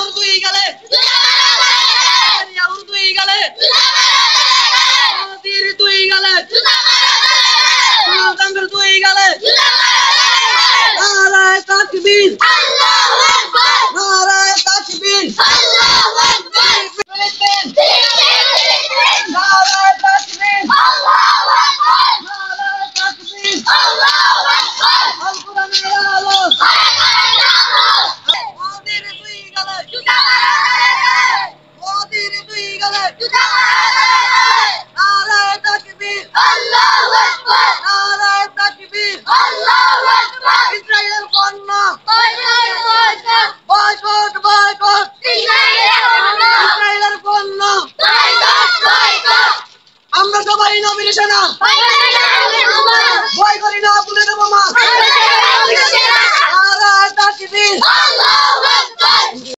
উর্দু ইগালে উর্দু ইগালে মোদির দুই গালে জঙ্গল দুই গালে নারায়ে তাকবীর আল্লাহু আকবার নারায়ে তাকবীর আল্লাহু আকবার ফিলিস্তিন নারায়ে তাকবীর আল্লাহু আকবার নারায়ে তাকবীর আল্লাহু আকবার আল কোরআনের আলো মোদির দুই গালে জুতা মারা মোদির দুই গালে জুতা মারা নারায়ে তাকবীর আল্লাহু আকবার নারায়ে তাকবীর আল্লাহু আকবার ইসরায়েলের পণ্য বয়কট বয়কট ইসরায়েলের পণ্য আমরা সবাই নবীর সেনা ভয় করি না, তুলে দেবো মা নারায়ে তাকবীর